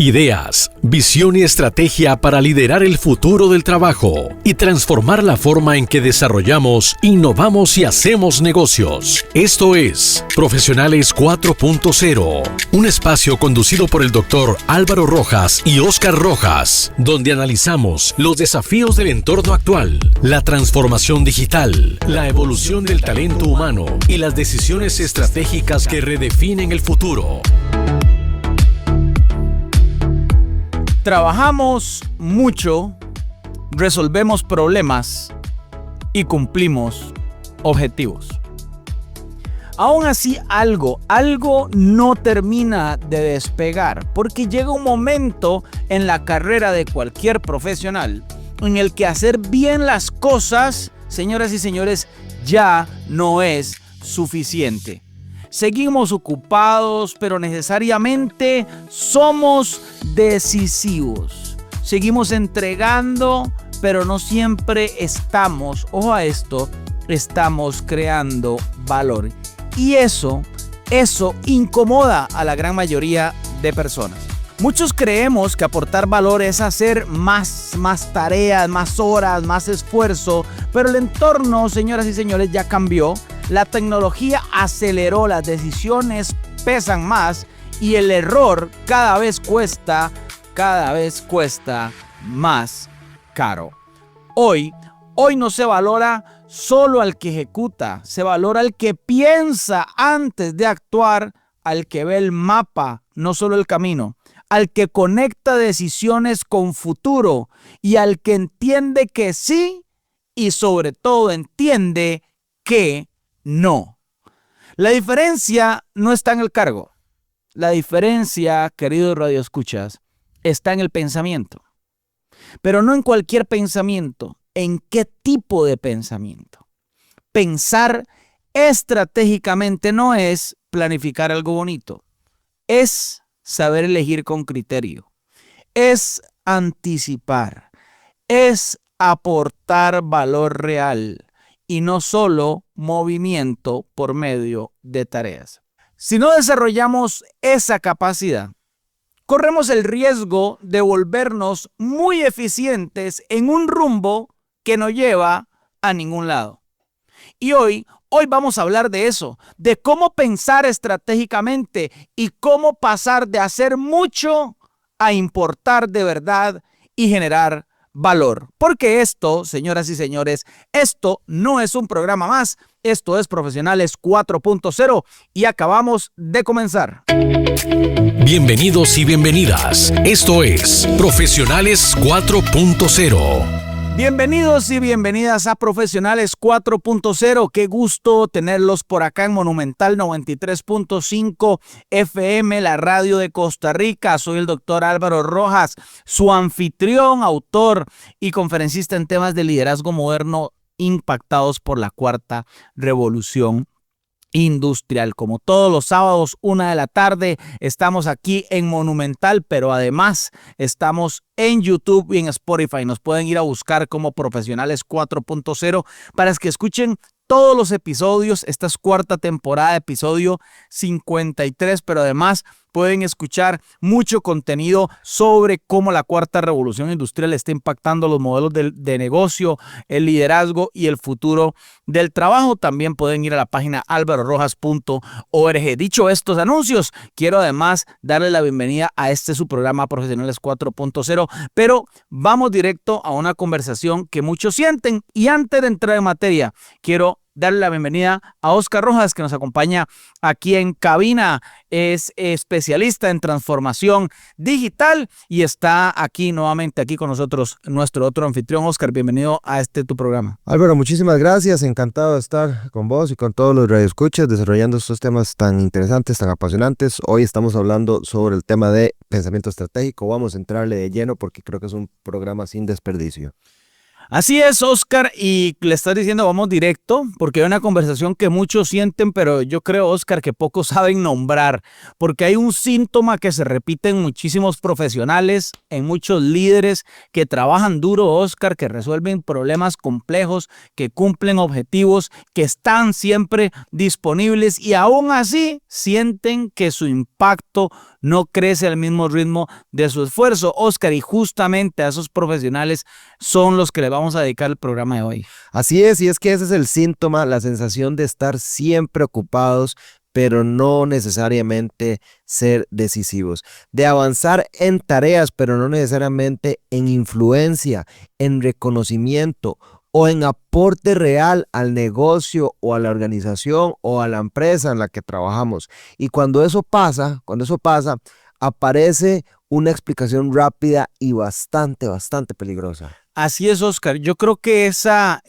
Ideas, visión y estrategia para liderar el futuro del trabajo y transformar la forma en que desarrollamos, innovamos y hacemos negocios. Esto es Profesionales 4.0, un espacio conducido por el Dr. Álvaro Rojas y Óscar Rojas, donde analizamos los desafíos del entorno actual, la transformación digital, la evolución del talento humano y las decisiones estratégicas que redefinen el futuro. Trabajamos mucho, resolvemos problemas y cumplimos objetivos. Aún así, algo no termina de despegar, porque llega un momento en la carrera de cualquier profesional en el que hacer bien las cosas, señoras y señores, ya no es suficiente. Seguimos ocupados, pero necesariamente somos decisivos. Seguimos entregando, pero no siempre estamos, ojo a esto, estamos creando valor. Y eso incomoda a la gran mayoría de personas. Muchos creemos que aportar valor es hacer más tareas, más horas, más esfuerzo, pero el entorno, señoras y señores, ya cambió. La tecnología aceleró, las decisiones pesan más y el error cada vez cuesta más caro. Hoy no se valora solo al que ejecuta, se valora al que piensa antes de actuar, al que ve el mapa, no solo el camino, al que conecta decisiones con futuro y al que entiende que sí y sobre todo entiende que no. La diferencia no está en el cargo. La diferencia, queridos radioescuchas, está en el pensamiento. Pero no en cualquier pensamiento. ¿En qué tipo de pensamiento? Pensar estratégicamente no es planificar algo bonito. Es saber elegir con criterio. Es anticipar. Es aportar valor real. Y no solo movimiento por medio de tareas. Si no desarrollamos esa capacidad, corremos el riesgo de volvernos muy eficientes en un rumbo que no lleva a ningún lado. Y hoy vamos a hablar de eso, de cómo pensar estratégicamente y cómo pasar de hacer mucho a importar de verdad y generar valor. Porque esto, señoras y señores, esto no es un programa más, esto es Profesionales 4.0 y acabamos de comenzar. Bienvenidos y bienvenidas. Esto es Profesionales 4.0. Bienvenidos y bienvenidas a Profesionales 4.0. Qué gusto tenerlos por acá en Monumental 93.5 FM, la radio de Costa Rica. Soy el doctor Álvaro Rojas, su anfitrión, autor y conferencista en temas de liderazgo moderno impactados por la cuarta revolución industrial. Como todos los sábados, 1 p.m, estamos aquí en Monumental, pero además estamos en YouTube y en Spotify. Nos pueden ir a buscar como Profesionales 4.0 para que escuchen todos los episodios. Esta es cuarta temporada, episodio 53, pero además pueden escuchar mucho contenido sobre cómo la cuarta revolución industrial está impactando los modelos de negocio, el liderazgo y el futuro del trabajo. También pueden ir a la página alvarorojas.org. Dicho estos anuncios, quiero además darle la bienvenida a su programa Profesionales 4.0, pero vamos directo a una conversación que muchos sienten. Y antes de entrar en materia, quiero darle la bienvenida a Óscar Rojas, que nos acompaña aquí en cabina. Es especialista en transformación digital y está aquí nuevamente aquí con nosotros nuestro otro anfitrión. Óscar, bienvenido a tu programa. Álvaro, muchísimas gracias. Encantado de estar con vos y con todos los radioescuchas desarrollando estos temas tan interesantes, tan apasionantes. Hoy estamos hablando sobre el tema de pensamiento estratégico. Vamos a entrarle de lleno porque creo que es un programa sin desperdicio. Así es, Óscar, y le estás diciendo vamos directo, porque hay una conversación que muchos sienten, pero yo creo, Óscar, que pocos saben nombrar, porque hay un síntoma que se repite en muchísimos profesionales, en muchos líderes que trabajan duro, Óscar, que resuelven problemas complejos, que cumplen objetivos, que están siempre disponibles y aún así sienten que su impacto no crece al mismo ritmo de su esfuerzo, Oscar, y justamente a esos profesionales son los que le vamos a dedicar el programa de hoy. Así es, y es que ese es el síntoma, la sensación de estar siempre ocupados, pero no necesariamente ser decisivos, de avanzar en tareas, pero no necesariamente en influencia, en reconocimiento o en aporte real al negocio o a la organización o a la empresa en la que trabajamos. Y cuando eso pasa, aparece una explicación rápida y bastante peligrosa. Así es, Oscar. Yo creo que esa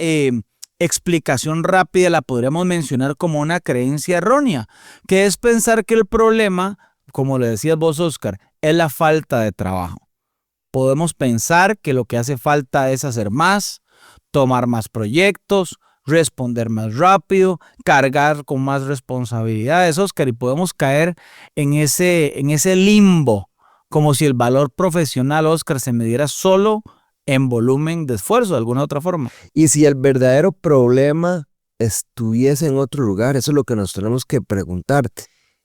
explicación rápida la podríamos mencionar como una creencia errónea, que es pensar que el problema, como le decías vos, Oscar, es la falta de trabajo. Podemos pensar que lo que hace falta es hacer más, tomar más proyectos, responder más rápido, cargar con más responsabilidades, Oscar, y podemos caer en ese limbo, como si el valor profesional, Oscar, se midiera solo en volumen de esfuerzo, de alguna otra forma. Y si el verdadero problema estuviese en otro lugar, eso es lo que nos tenemos que preguntar,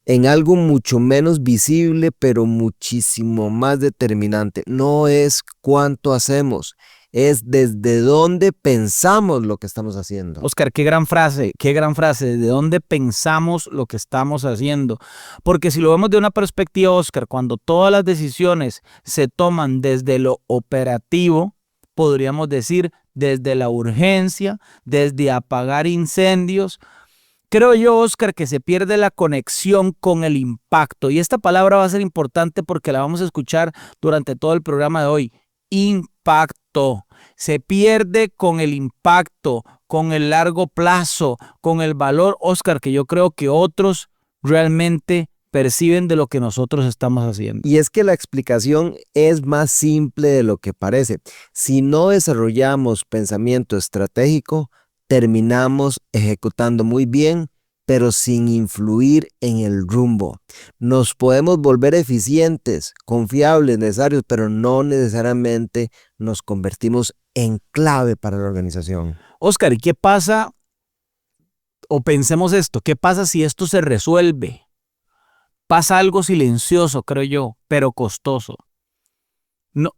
en algo mucho menos visible, pero muchísimo más determinante. No es cuánto hacemos, es desde dónde pensamos lo que estamos haciendo. Oscar, qué gran frase, desde dónde pensamos lo que estamos haciendo. Porque si lo vemos de una perspectiva, Oscar, cuando todas las decisiones se toman desde lo operativo, podríamos decir desde la urgencia, desde apagar incendios, creo yo, Oscar, que se pierde la conexión con el impacto. Y esta palabra va a ser importante porque la vamos a escuchar durante todo el programa de hoy. Impacto. Se pierde con el impacto, con el largo plazo, con el valor, Oscar, que yo creo que otros realmente perciben de lo que nosotros estamos haciendo. Y es que la explicación es más simple de lo que parece. Si no desarrollamos pensamiento estratégico, terminamos ejecutando muy bien, pero sin influir en el rumbo. Nos podemos volver eficientes, confiables, necesarios, pero no necesariamente nos convertimos en clave para la organización. Oscar, ¿y qué pasa? O pensemos esto, ¿qué pasa si esto se resuelve? Pasa algo silencioso, creo yo, pero costoso. No,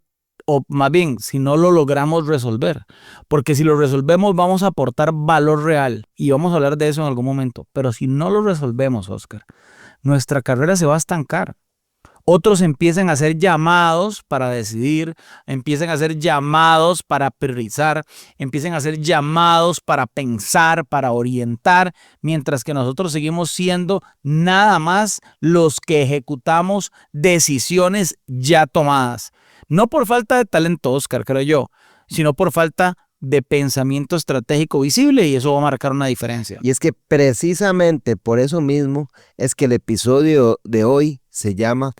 o más bien, si no lo logramos resolver. Porque si lo resolvemos, vamos a aportar valor real. Y vamos a hablar de eso en algún momento. Pero si no lo resolvemos, Oscar, nuestra carrera se va a estancar. Otros empiezan a hacer llamados para decidir, empiezan a hacer llamados para priorizar, empiezan a hacer llamados para pensar, para orientar, mientras que nosotros seguimos siendo nada más los que ejecutamos decisiones ya tomadas. No por falta de talento, Oscar, creo yo, sino por falta de pensamiento estratégico visible, y eso va a marcar una diferencia. Y es que precisamente por eso mismo es que el episodio de hoy se llama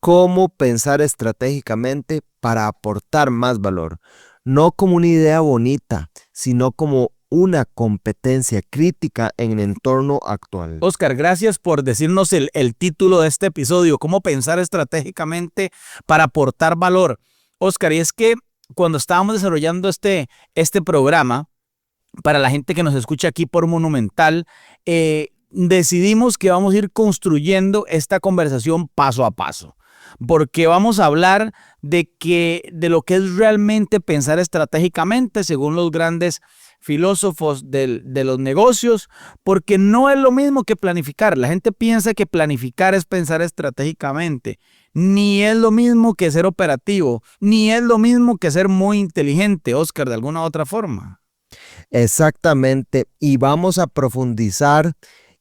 ¿Cómo pensar estratégicamente para aportar más valor? No como una idea bonita, sino como una competencia crítica en el entorno actual. Oscar, gracias por decirnos el título de este episodio, ¿Cómo pensar estratégicamente para aportar valor? Oscar, y es que cuando estábamos desarrollando este programa, para la gente que nos escucha aquí por Monumental, decidimos que vamos a ir construyendo esta conversación paso a paso. Porque vamos a hablar de lo que es realmente pensar estratégicamente según los grandes filósofos de los negocios, porque no es lo mismo que planificar. La gente piensa que planificar es pensar estratégicamente, ni es lo mismo que ser operativo, ni es lo mismo que ser muy inteligente, Oscar, de alguna u otra forma. Exactamente, y vamos a profundizar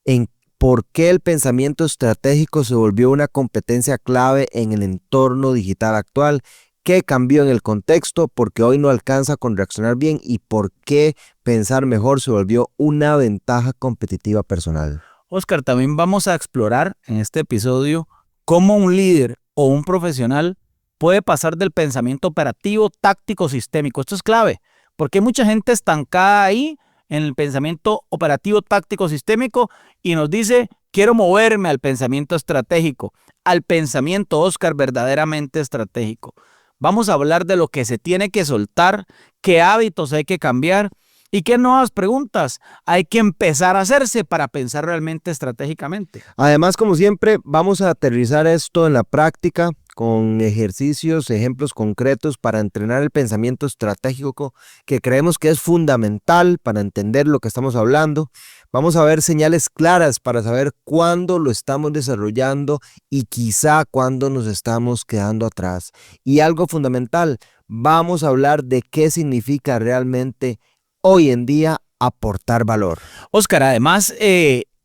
en ¿por qué el pensamiento estratégico se volvió una competencia clave en el entorno digital actual? ¿Qué cambió en el contexto? ¿Por qué hoy no alcanza con reaccionar bien? ¿Y por qué pensar mejor se volvió una ventaja competitiva personal? Oscar, también vamos a explorar en este episodio cómo un líder o un profesional puede pasar del pensamiento operativo, táctico, sistémico. Esto es clave, porque hay mucha gente estancada ahí en el pensamiento operativo, táctico, sistémico, y nos dice, quiero moverme al pensamiento estratégico, al pensamiento, Oscar, verdaderamente estratégico. Vamos a hablar de lo que se tiene que soltar, qué hábitos hay que cambiar, ¿Y qué nuevas preguntas hay que empezar a hacerse para pensar realmente estratégicamente? Además, como siempre, vamos a aterrizar esto en la práctica con ejercicios, ejemplos concretos para entrenar el pensamiento estratégico que creemos que es fundamental para entender lo que estamos hablando. Vamos a ver señales claras para saber cuándo lo estamos desarrollando y quizá cuándo nos estamos quedando atrás. Y algo fundamental, vamos a hablar de qué significa realmente hoy en día aportar valor. Oscar, además,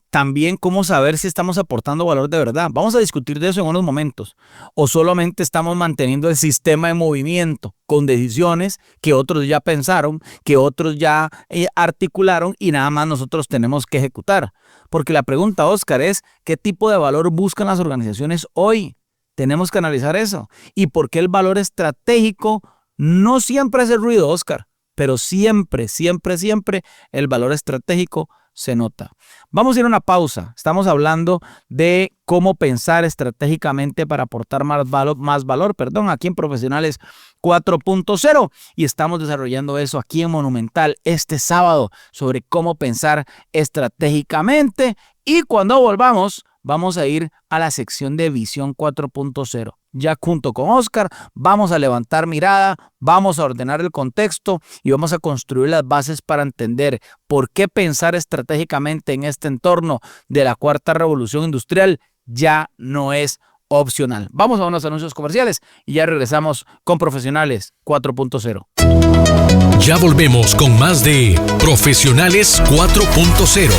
también cómo saber si estamos aportando valor de verdad. Vamos a discutir de eso en unos momentos. O solamente estamos manteniendo el sistema en movimiento con decisiones que otros ya pensaron, que otros ya articularon y nada más nosotros tenemos que ejecutar. Porque la pregunta, Oscar, es ¿qué tipo de valor buscan las organizaciones hoy? Tenemos que analizar eso. ¿Y por qué el valor estratégico no siempre hace ruido, Oscar? Pero siempre, siempre, siempre el valor estratégico se nota. Vamos a ir a una pausa. Estamos hablando de cómo pensar estratégicamente para aportar más valor, aquí en Profesionales 4.0 y estamos desarrollando eso aquí en Monumental este sábado sobre cómo pensar estratégicamente y cuando volvamos vamos a ir a la sección de Visión 4.0. Ya junto con Oscar vamos a levantar mirada, vamos a ordenar el contexto y vamos a construir las bases para entender por qué pensar estratégicamente en este entorno de la cuarta revolución industrial ya no es opcional. Vamos a unos anuncios comerciales y ya regresamos con Profesionales 4.0. Ya volvemos con más de Profesionales 4.0.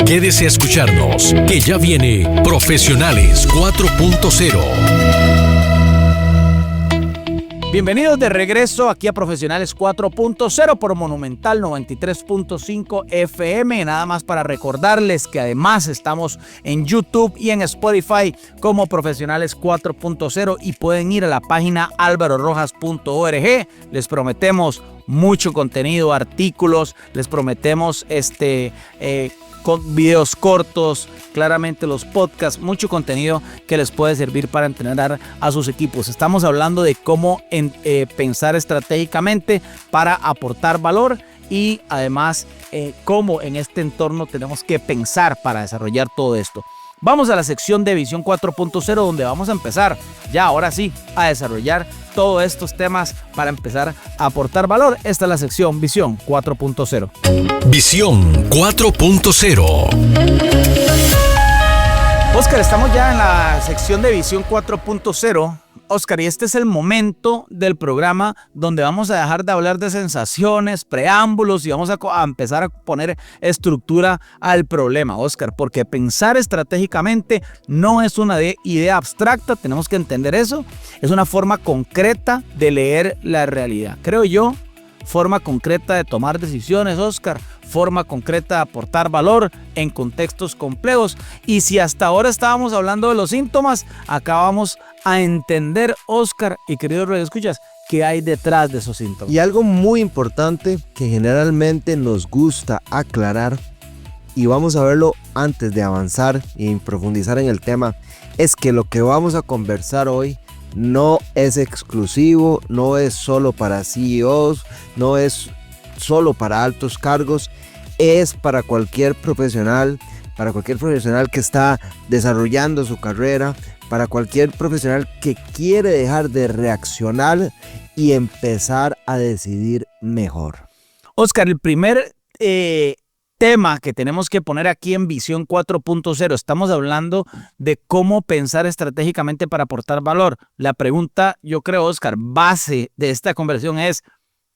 Quédese a escucharnos, que ya viene Profesionales 4.0. Bienvenidos de regreso aquí a Profesionales 4.0 por Monumental 93.5 FM. Nada más para recordarles que además estamos en YouTube y en Spotify como Profesionales 4.0 y pueden ir a la página alvarorojas.org. Les prometemos mucho contenido, artículos, les prometemos con videos cortos, claramente los podcasts, mucho contenido que les puede servir para entrenar a sus equipos. Estamos hablando de cómo pensar estratégicamente para aportar valor y además cómo en este entorno tenemos que pensar para desarrollar todo esto. Vamos a la sección de Visión 4.0 donde vamos a empezar ya ahora sí a desarrollar todos estos temas para empezar a aportar valor. Esta es la sección Visión 4.0. Visión 4.0. Oscar, estamos ya en la sección de Visión 4.0. Oscar, y este es el momento del programa donde vamos a dejar de hablar de sensaciones, preámbulos y vamos a empezar a poner estructura al problema, Oscar, porque pensar estratégicamente no es una idea abstracta, tenemos que entender eso, es una forma concreta de leer la realidad, creo yo, forma concreta de tomar decisiones, Oscar, forma concreta de aportar valor en contextos complejos. Y si hasta ahora estábamos hablando de los síntomas, acá vamos a entender, Oscar y queridos radioescuchas, qué hay detrás de esos síntomas. Y algo muy importante que generalmente nos gusta aclarar, y vamos a verlo antes de avanzar y profundizar en el tema, es que lo que vamos a conversar hoy no es exclusivo, no es solo para CEOs, no es solo para altos cargos, es para cualquier profesional que está desarrollando su carrera, para cualquier profesional que quiere dejar de reaccionar y empezar a decidir mejor. Oscar, el primer tema que tenemos que poner aquí en Visión 4.0, estamos hablando de cómo pensar estratégicamente para aportar valor. La pregunta, yo creo, Oscar, base de esta conversación es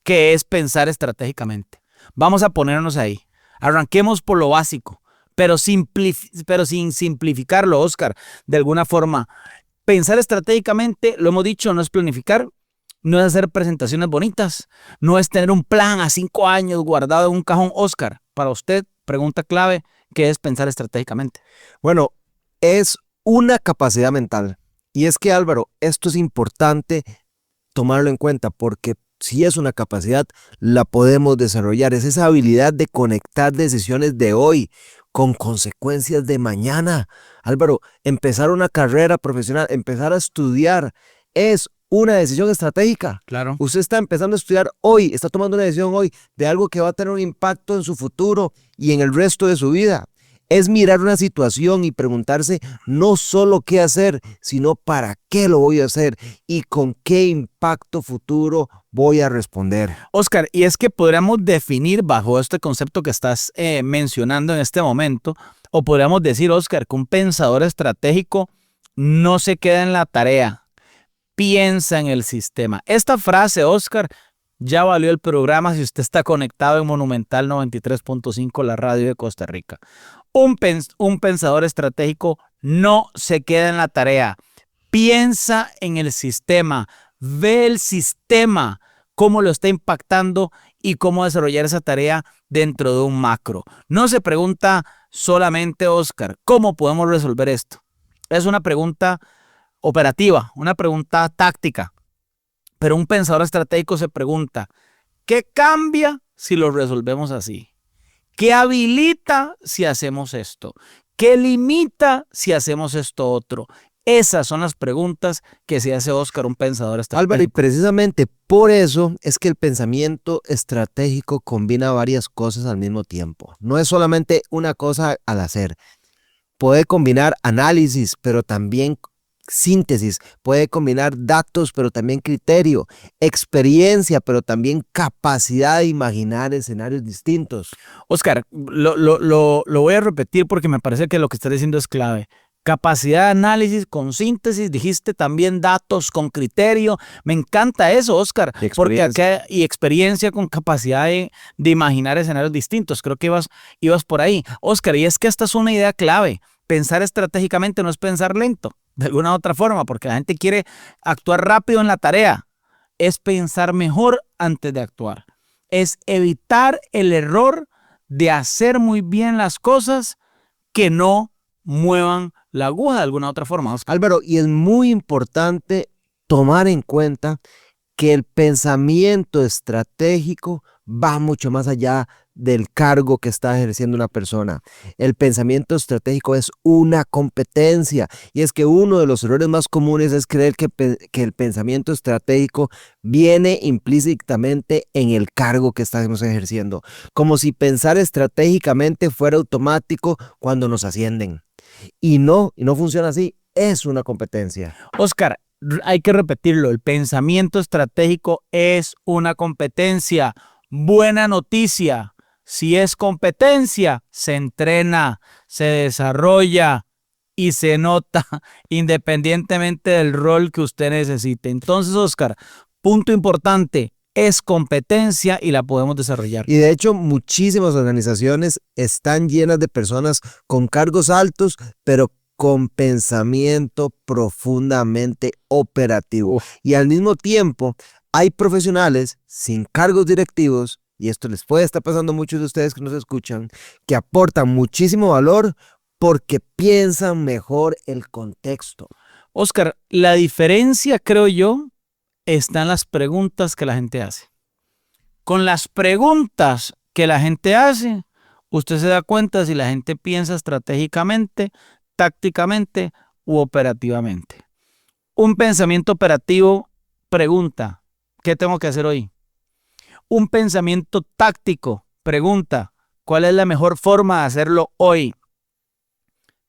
¿qué es pensar estratégicamente? Vamos a ponernos ahí. Arranquemos por lo básico, pero sin simplificarlo, Oscar. De alguna forma, pensar estratégicamente, lo hemos dicho, no es planificar, no es hacer presentaciones bonitas, no es tener un plan a 5 años guardado en un cajón. Oscar, para usted, pregunta clave, ¿qué es pensar estratégicamente? Bueno, es una capacidad mental. Y es que, Álvaro, esto es importante tomarlo en cuenta porque si es una capacidad, la podemos desarrollar. Es esa habilidad de conectar decisiones de hoy con consecuencias de mañana. Álvaro, empezar una carrera profesional, empezar a estudiar, es una decisión estratégica. Claro. Usted está empezando a estudiar hoy, está tomando una decisión hoy de algo que va a tener un impacto en su futuro y en el resto de su vida. Es mirar una situación y preguntarse no solo qué hacer, sino para qué lo voy a hacer y con qué impacto futuro voy a responder. Oscar, y es que podríamos definir bajo este concepto que estás mencionando en este momento, o podríamos decir, Oscar, que un pensador estratégico no se queda en la tarea, piensa en el sistema. Esta frase, Oscar, ya valió el programa si usted está conectado en Monumental 93.5, la radio de Costa Rica. Un pensador estratégico no se queda en la tarea, piensa en el sistema, ve el sistema, cómo lo está impactando y cómo desarrollar esa tarea dentro de un macro. No se pregunta solamente, Oscar, ¿cómo podemos resolver esto? Es una pregunta operativa, una pregunta táctica. Pero un pensador estratégico se pregunta, ¿qué cambia si lo resolvemos así? ¿Qué habilita si hacemos esto? ¿Qué limita si hacemos esto otro? Esas son las preguntas que se hace Oscar, un pensador estratégico. Álvaro, y precisamente por eso es que el pensamiento estratégico combina varias cosas al mismo tiempo. No es solamente una cosa al hacer. Puede combinar análisis, pero también síntesis, puede combinar datos, pero también criterio, experiencia, pero también capacidad de imaginar escenarios distintos. Oscar, lo voy a repetir porque me parece que lo que estás diciendo es clave. Capacidad de análisis con síntesis, dijiste también datos con criterio. Me encanta eso, Oscar, porque acá, y experiencia con capacidad de imaginar escenarios distintos. Creo que ibas por ahí. Oscar, y es que esta es una idea clave. Pensar estratégicamente no es pensar lento, de alguna otra forma, porque la gente quiere actuar rápido en la tarea. Es pensar mejor antes de actuar. Es evitar el error de hacer muy bien las cosas que no muevan la aguja de alguna otra forma, Oscar. Álvaro, y es muy importante tomar en cuenta que el pensamiento estratégico va mucho más allá del cargo que está ejerciendo una persona. El pensamiento estratégico es una competencia, y es que uno de los errores más comunes es creer que el pensamiento estratégico viene implícitamente en el cargo que estamos ejerciendo, como si pensar estratégicamente fuera automático cuando nos ascienden. Y no funciona así, es una competencia. Oscar, hay que repetirlo, el pensamiento estratégico es una competencia. Buena noticia, si es competencia, se entrena, se desarrolla y se nota independientemente del rol que usted necesite. Entonces, Oscar, punto importante, es competencia y la podemos desarrollar. Y de hecho, muchísimas organizaciones están llenas de personas con cargos altos, pero con pensamiento profundamente operativo. Y al mismo tiempo, hay profesionales sin cargos directivos, y esto les puede estar pasando a muchos de ustedes que nos escuchan, que aportan muchísimo valor porque piensan mejor el contexto. Oscar, la diferencia, creo yo, está en las preguntas que la gente hace. Con las preguntas que la gente hace, usted se da cuenta si la gente piensa estratégicamente, tácticamente u operativamente. Un pensamiento operativo pregunta, ¿qué tengo que hacer hoy? Un pensamiento táctico pregunta, ¿cuál es la mejor forma de hacerlo hoy?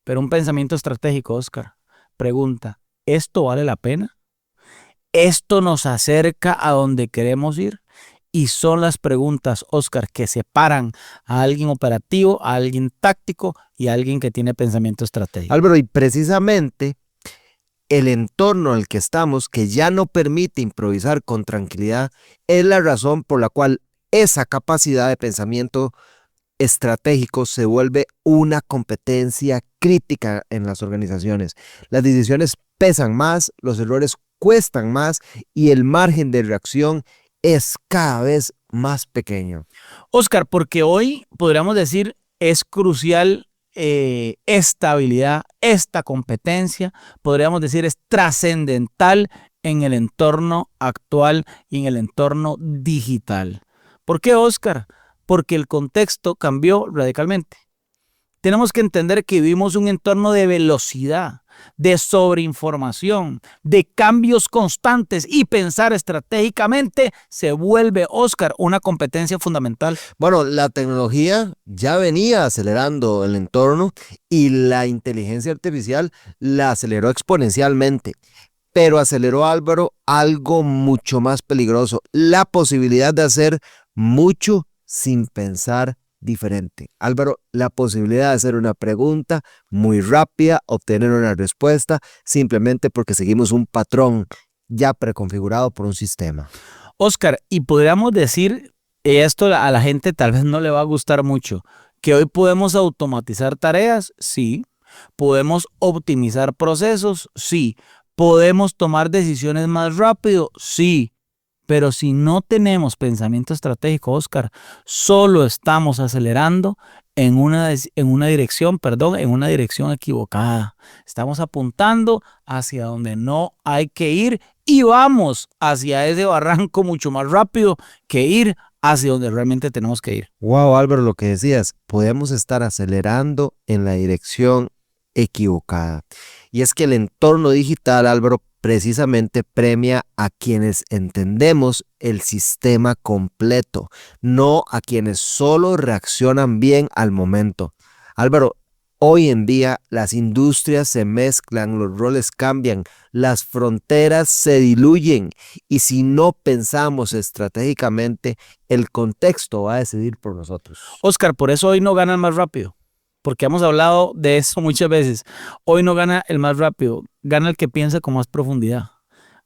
Pero un pensamiento estratégico, Oscar, pregunta, ¿esto vale la pena? ¿Esto nos acerca a donde queremos ir? Y son las preguntas, Oscar, que separan a alguien operativo, a alguien táctico y a alguien que tiene pensamiento estratégico. Álvaro, y precisamente el entorno en el que estamos, que ya no permite improvisar con tranquilidad, es la razón por la cual esa capacidad de pensamiento estratégico se vuelve una competencia crítica en las organizaciones. Las decisiones pesan más, los errores cuestan más y el margen de reacción es cada vez más pequeño. Oscar, porque hoy podríamos decir es crucial esta habilidad, esta competencia, podríamos decir es trascendental en el entorno actual y en el entorno digital. ¿Por qué, Oscar? Porque el contexto cambió radicalmente. Tenemos que entender que vivimos un entorno de velocidad. de sobreinformación, de cambios constantes y pensar estratégicamente se vuelve, Oscar, una competencia fundamental. Bueno, la tecnología ya venía acelerando el entorno y la inteligencia artificial la aceleró exponencialmente. Pero aceleró, Álvaro, algo mucho más peligroso, la posibilidad de hacer mucho sin pensar diferente. Álvaro, la posibilidad de hacer una pregunta muy rápida, obtener una respuesta, simplemente porque seguimos un patrón ya preconfigurado por un sistema. Oscar, y podríamos decir, esto a la gente tal vez no le va a gustar mucho, que hoy podemos automatizar tareas, sí. Podemos optimizar procesos, sí. ¿Podemos tomar decisiones más rápido? Sí, pero si no tenemos pensamiento estratégico, Oscar, solo estamos acelerando en una dirección equivocada. Estamos apuntando hacia donde no hay que ir y vamos hacia ese barranco mucho más rápido que ir hacia donde realmente tenemos que ir. Wow, Álvaro, lo que decías, podemos estar acelerando en la dirección equivocada. Y es que el entorno digital, Álvaro, precisamente premia a quienes entendemos el sistema completo, no a quienes solo reaccionan bien al momento. Álvaro, hoy en día las industrias se mezclan, los roles cambian, las fronteras se diluyen y si no pensamos estratégicamente, el contexto va a decidir por nosotros. Oscar, por eso hoy no ganan más rápido. Porque hemos hablado de eso muchas veces. Hoy no gana el más rápido, gana el que piensa con más profundidad.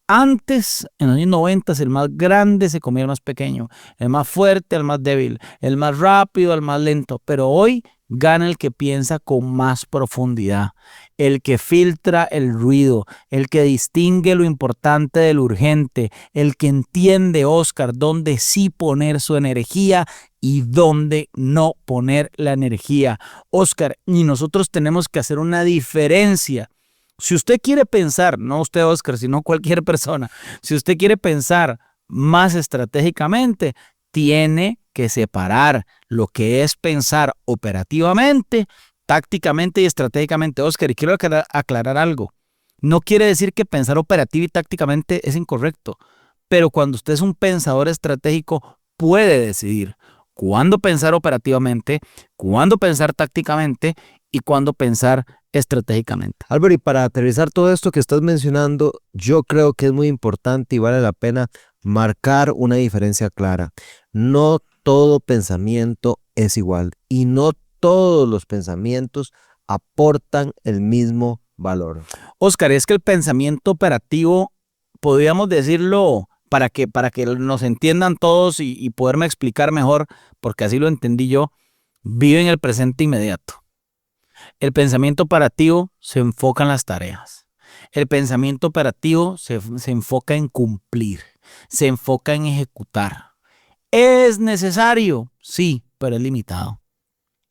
Antes, en los años 90, el más grande se comía el más pequeño, el más fuerte al más débil, el más rápido al más lento. Pero hoy gana el que piensa con más profundidad, el que filtra el ruido, el que distingue lo importante de lo urgente, el que entiende, Oscar, dónde sí poner su energía y dónde no poner la energía. Oscar, y nosotros tenemos que hacer una diferencia. Si usted quiere pensar, no usted, Oscar, sino cualquier persona, si usted quiere pensar más estratégicamente, tiene que separar lo que es pensar operativamente, tácticamente y estratégicamente. Oscar, y quiero aclarar algo. No quiere decir que pensar operativo y tácticamente es incorrecto, pero cuando usted es un pensador estratégico, puede decidir cuándo pensar operativamente, cuándo pensar tácticamente y cuándo pensar estratégicamente. Álvaro, y para aterrizar todo esto que estás mencionando, yo creo que es muy importante y vale la pena marcar una diferencia clara. No todo pensamiento es igual y no todos los pensamientos aportan el mismo valor. Oscar, es que el pensamiento operativo, podríamos decirlo para que nos entiendan todos y poderme explicar mejor, porque así lo entendí yo, vive en el presente inmediato. El pensamiento operativo se enfoca en las tareas. El pensamiento operativo se enfoca en cumplir, se enfoca en ejecutar. ¿Es necesario? Sí, pero es limitado.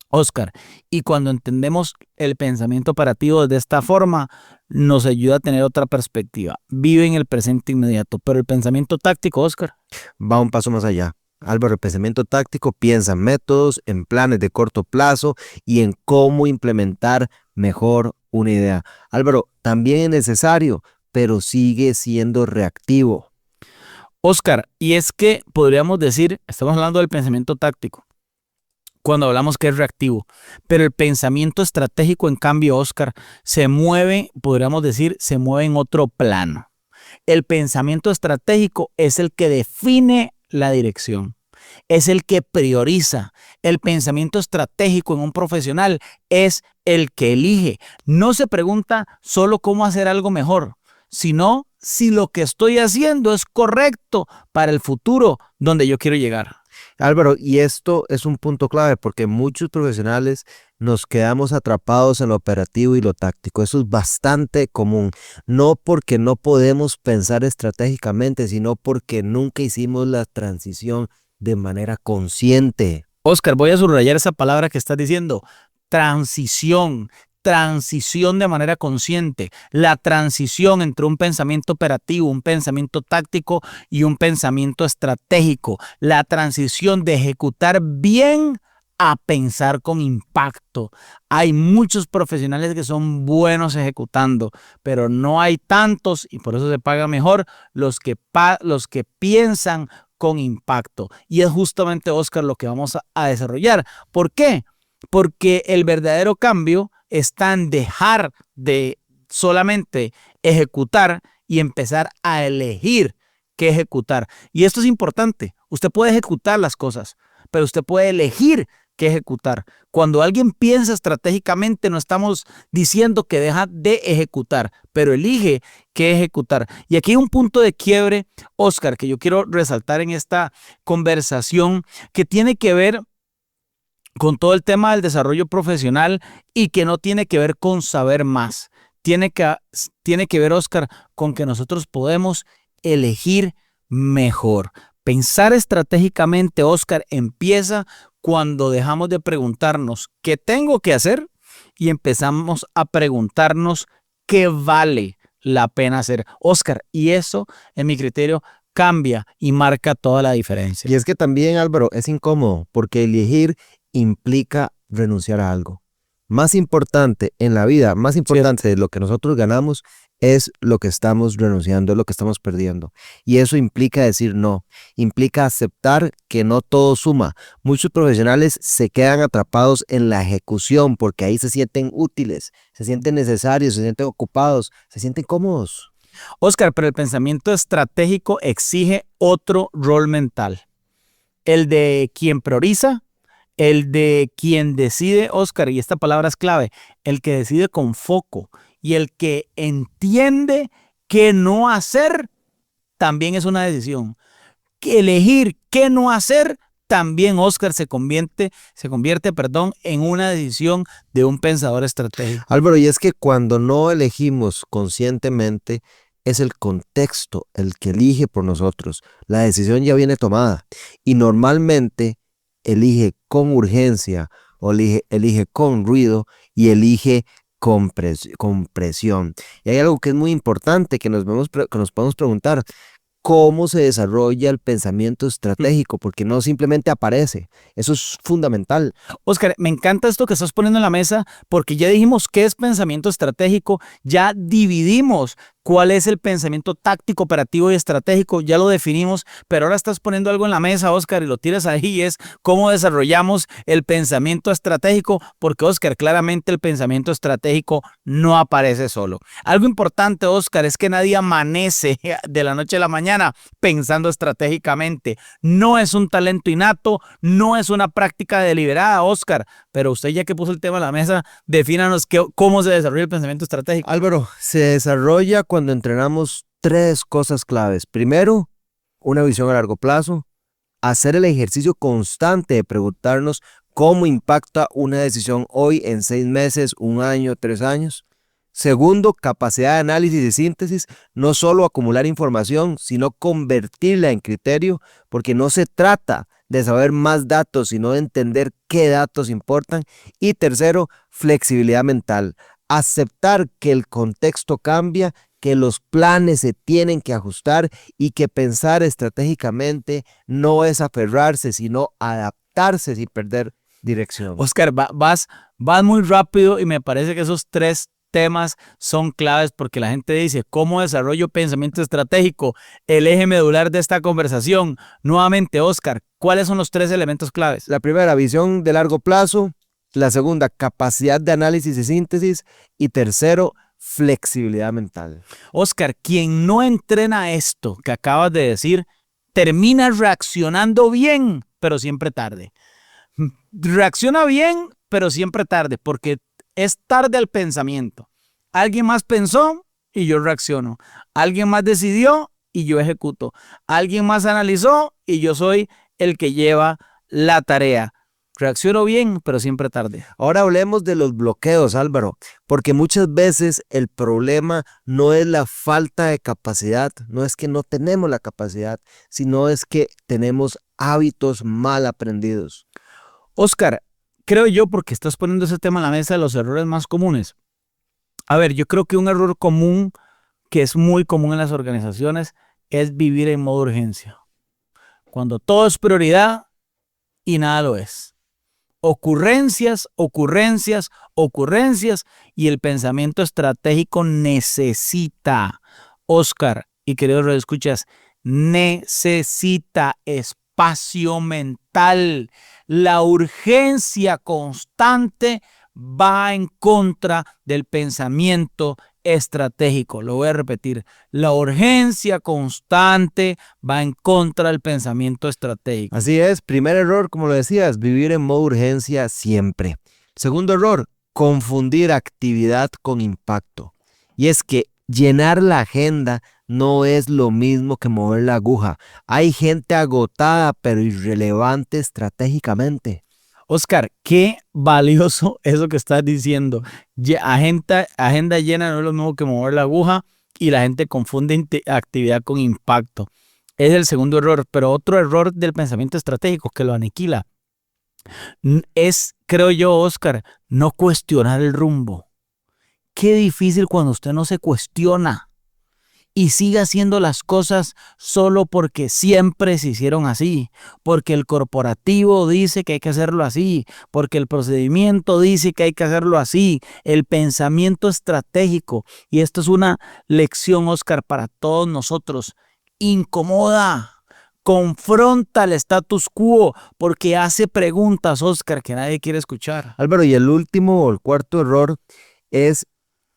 Oscar, y cuando entendemos el pensamiento operativo de esta forma, nos ayuda a tener otra perspectiva. Vive en el presente inmediato, pero el pensamiento táctico, Oscar, va un paso más allá. Álvaro, el pensamiento táctico piensa en métodos, en planes de corto plazo y en cómo implementar mejor una idea. Álvaro, también es necesario, pero sigue siendo reactivo. Oscar, y es que podríamos decir, estamos hablando del pensamiento táctico, cuando hablamos que es reactivo, pero el pensamiento estratégico, en cambio, Oscar, se mueve, podríamos decir, se mueve en otro plano. El pensamiento estratégico es el que define la dirección, es el que prioriza. El pensamiento estratégico en un profesional es el que elige. No se pregunta solo cómo hacer algo mejor, sino si lo que estoy haciendo es correcto para el futuro donde yo quiero llegar. Álvaro, y esto es un punto clave porque muchos profesionales nos quedamos atrapados en lo operativo y lo táctico. Eso es bastante común, no porque no podemos pensar estratégicamente, sino porque nunca hicimos la transición de manera consciente. Oscar, voy a subrayar esa palabra que estás diciendo, transición de manera consciente, la transición entre un pensamiento operativo, un pensamiento táctico y un pensamiento estratégico, la transición de ejecutar bien a pensar con impacto. Hay muchos profesionales que son buenos ejecutando, pero no hay tantos, y por eso se paga mejor, los que piensan con impacto. Y es justamente, Oscar, lo que vamos a desarrollar. ¿Por qué? Porque el verdadero cambio está en dejar de solamente ejecutar y empezar a elegir qué ejecutar. Y esto es importante. Usted puede ejecutar las cosas, pero usted puede elegir qué ejecutar. Cuando alguien piensa estratégicamente, no estamos diciendo que deja de ejecutar, pero elige qué ejecutar. Y aquí hay un punto de quiebre, Oscar, que yo quiero resaltar en esta conversación, que tiene que ver con todo el tema del desarrollo profesional y que no tiene que ver con saber más. Tiene que ver, Oscar, con que nosotros podemos elegir mejor. Pensar estratégicamente, Oscar, empieza cuando dejamos de preguntarnos qué tengo que hacer y empezamos a preguntarnos qué vale la pena hacer, Oscar. Y eso, en mi criterio, cambia y marca toda la diferencia. Y es que también, Álvaro, es incómodo porque elegir implica renunciar a algo. Más importante en la vida, más importante de lo que nosotros ganamos es lo que estamos renunciando, es lo que estamos perdiendo. Y eso implica decir no, implica aceptar que no todo suma. Muchos profesionales se quedan atrapados en la ejecución porque ahí se sienten útiles, se sienten necesarios, se sienten ocupados, se sienten cómodos. Oscar, pero el pensamiento estratégico exige otro rol mental. El de quien prioriza, el de quien decide, Oscar, y esta palabra es clave, el que decide con foco y el que entiende qué no hacer también es una decisión. Que elegir qué no hacer también, Oscar, se convierte, en una decisión de un pensador estratégico. Álvaro, y es que cuando no elegimos conscientemente, es el contexto el que elige por nosotros. La decisión ya viene tomada y normalmente elige con urgencia o elige con ruido y elige con presión. Y hay algo que es muy importante que nos podemos preguntar. ¿Cómo se desarrolla el pensamiento estratégico? Porque no simplemente aparece. Eso es fundamental. Oscar, me encanta esto que estás poniendo en la mesa porque ya dijimos qué es pensamiento estratégico, ya dividimos cuál es el pensamiento táctico, operativo y estratégico, ya lo definimos, pero ahora estás poniendo algo en la mesa, Oscar, y lo tiras ahí, es cómo desarrollamos el pensamiento estratégico, porque, Oscar, claramente el pensamiento estratégico no aparece solo. Algo importante, Oscar, es que nadie amanece de la noche a la mañana pensando estratégicamente. No es un talento innato, no es una práctica deliberada, Oscar, pero usted ya que puso el tema en la mesa, defínanos cómo se desarrolla el pensamiento estratégico. Álvaro, se desarrolla cuando entrenamos 3 cosas claves. Primero, una visión a largo plazo, hacer el ejercicio constante de preguntarnos cómo impacta una decisión hoy en 6 meses, 1 año, 3 años. Segundo, capacidad de análisis y síntesis, no solo acumular información, sino convertirla en criterio, porque no se trata de saber más datos, sino de entender qué datos importan. Y tercero, flexibilidad mental, aceptar que el contexto cambia, que los planes se tienen que ajustar y que pensar estratégicamente no es aferrarse, sino adaptarse sin perder dirección. Oscar, vas muy rápido y me parece que esos 3 temas son claves porque la gente dice, ¿cómo desarrollo pensamiento estratégico? El eje medular de esta conversación. Nuevamente, Oscar, ¿cuáles son los 3 elementos claves? La primera, visión de largo plazo. La segunda, capacidad de análisis y síntesis. Y tercero, flexibilidad mental. Oscar, quien no entrena esto que acabas de decir, termina reaccionando bien, pero siempre tarde. Reacciona bien, pero siempre tarde, porque es tarde al pensamiento. Alguien más pensó y yo reacciono. Alguien más decidió y yo ejecuto. Alguien más analizó y yo soy el que lleva la tarea. Reacciono bien, pero siempre tarde. Ahora hablemos de los bloqueos, Álvaro, porque muchas veces el problema no es la falta de capacidad, no es que no tenemos la capacidad, sino es que tenemos hábitos mal aprendidos. Oscar, creo yo, porque estás poniendo ese tema en la mesa de los errores más comunes. A ver, yo creo que un error común, que es muy común en las organizaciones, es vivir en modo urgencia. Cuando todo es prioridad y nada lo es. Ocurrencias, ocurrencias, ocurrencias. Y el pensamiento estratégico necesita, Oscar y queridos radioescuchas, necesita espacio mental. La urgencia constante va en contra del pensamiento estratégico. Lo voy a repetir. La urgencia constante va en contra del pensamiento estratégico. Así es, primer error, como lo decías, vivir en modo urgencia siempre. Segundo error, confundir actividad con impacto. Y es que llenar la agenda no es lo mismo que mover la aguja. Hay gente agotada pero irrelevante estratégicamente. Oscar, qué valioso eso que estás diciendo. Agenda llena no es lo mismo que mover la aguja y la gente confunde actividad con impacto. Es el segundo error, pero otro error del pensamiento estratégico que lo aniquila es, creo yo, Oscar, no cuestionar el rumbo. Qué difícil cuando usted no se cuestiona y sigue haciendo las cosas solo porque siempre se hicieron así, porque el corporativo dice que hay que hacerlo así, porque el procedimiento dice que hay que hacerlo así, el pensamiento estratégico. Y esto es una lección, Oscar, para todos nosotros. Incomoda, confronta el status quo, porque hace preguntas, Oscar, que nadie quiere escuchar. Álvaro, y el último o el cuarto error es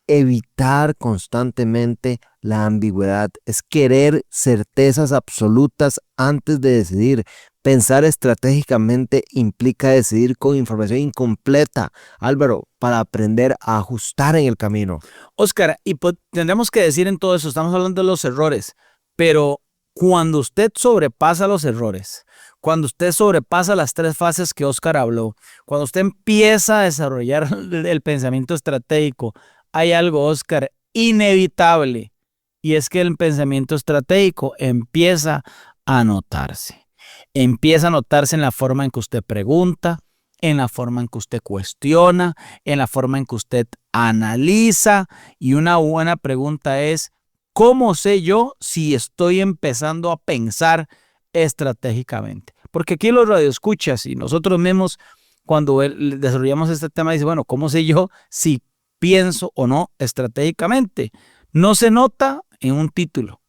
evitar constantemente la ambigüedad, es querer certezas absolutas antes de decidir. Pensar estratégicamente implica decidir con información incompleta, Álvaro, para aprender a ajustar en el camino. Oscar, y tendremos que decir en todo eso, estamos hablando de los errores, pero cuando usted sobrepasa los errores, cuando usted sobrepasa las 3 fases que Oscar habló, cuando usted empieza a desarrollar el pensamiento estratégico, hay algo, Oscar, inevitable, y es que el pensamiento estratégico empieza a notarse. Empieza a notarse en la forma en que usted pregunta, en la forma en que usted cuestiona, en la forma en que usted analiza. Y una buena pregunta es, ¿cómo sé yo si estoy empezando a pensar estratégicamente? Porque aquí los radioescuchas y nosotros mismos, cuando desarrollamos este tema, dice, bueno, ¿cómo sé yo si pienso o no estratégicamente? No se nota en un título.